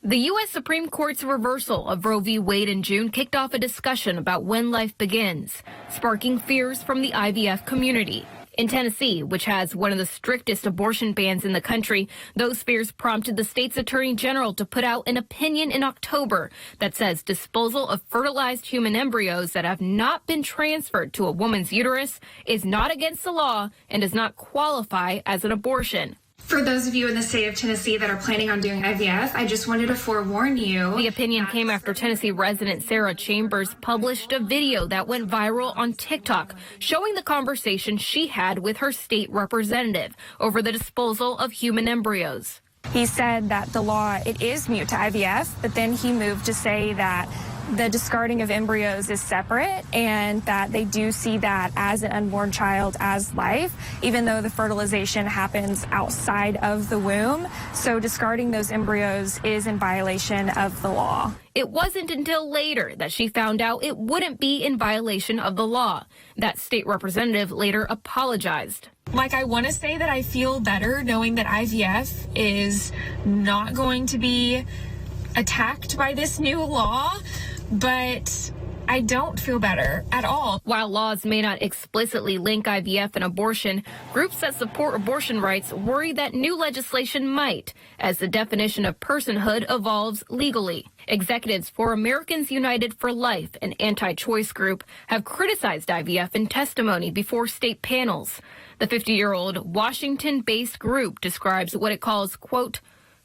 The U.S. Supreme Court's reversal of Roe v. Wade in June kicked off a discussion about when life begins, sparking fears from the IVF community. In Tennessee, which has one of the strictest abortion bans in the country, those fears prompted the state's attorney general to put out an opinion in October that says disposal of fertilized human embryos that have not been transferred to a woman's uterus is not against the law and does not qualify as an abortion. For those of you in the state of Tennessee that are planning on doing IVF, I just wanted to forewarn you. The opinion came after Tennessee resident Sarah Chambers published a video that went viral on TikTok showing the conversation she had with her state representative over the disposal of human embryos. He said that the law, it is mute to IVF, but then he moved to say that the discarding of embryos is separate and that they do see that as an unborn child as life, even though the fertilization happens outside of the womb. So discarding those embryos is in violation of the law. It wasn't until later that she found out it wouldn't be in violation of the law. That state representative later apologized. I want to say that I feel better knowing that IVF is not going to be attacked by this new law, but I don't feel better at all. While laws may not explicitly link IVF and abortion, groups that support abortion rights worry that new legislation might, as the definition of personhood evolves legally. Executives for Americans United for Life, an anti-choice group, have criticized IVF in testimony before state panels. The 50-year-old Washington-based group describes what it calls, quote,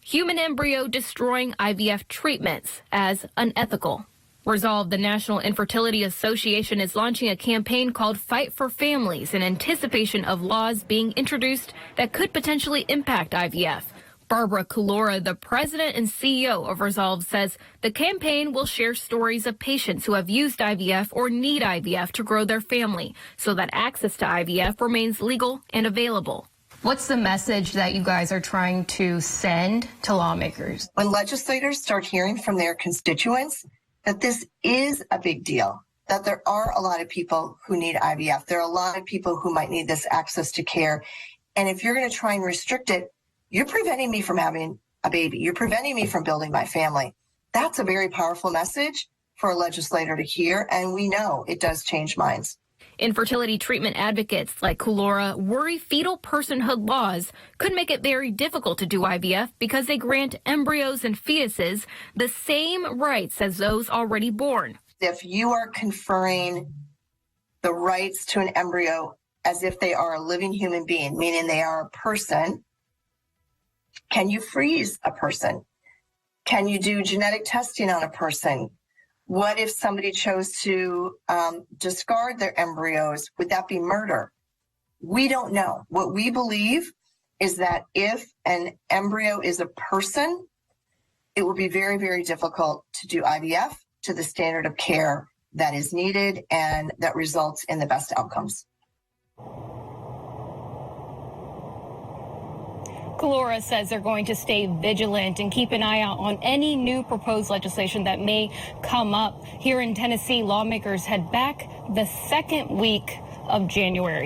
human embryo destroying IVF treatments as unethical. Resolve, the National Infertility Association, is launching a campaign called Fight for Families in anticipation of laws being introduced that could potentially impact IVF. Barbara Kulora, the president and CEO of Resolve, says the campaign will share stories of patients who have used IVF or need IVF to grow their family so that access to IVF remains legal and available. What's the message that you guys are trying to send to lawmakers? When legislators start hearing from their constituents that this is a big deal, that there are a lot of people who need IVF, there are a lot of people who might need this access to care, and if you're going to try and restrict it, you're preventing me from having a baby. You're preventing me from building my family. That's a very powerful message for a legislator to hear, and we know it does change minds. Infertility treatment advocates like Kulora worry fetal personhood laws could make it very difficult to do IVF because they grant embryos and fetuses the same rights as those already born. If you are conferring the rights to an embryo as if they are a living human being, meaning they are a person, can you freeze a person? Can you do genetic testing on a person? What if somebody chose to discard their embryos? Would that be murder? We don't know. What we believe is that if an embryo is a person, it will be very, very difficult to do IVF to the standard of care that is needed and that results in the best outcomes. Kulora says they're going to stay vigilant and keep an eye out on any new proposed legislation that may come up. Here in Tennessee, lawmakers head back the second week of January.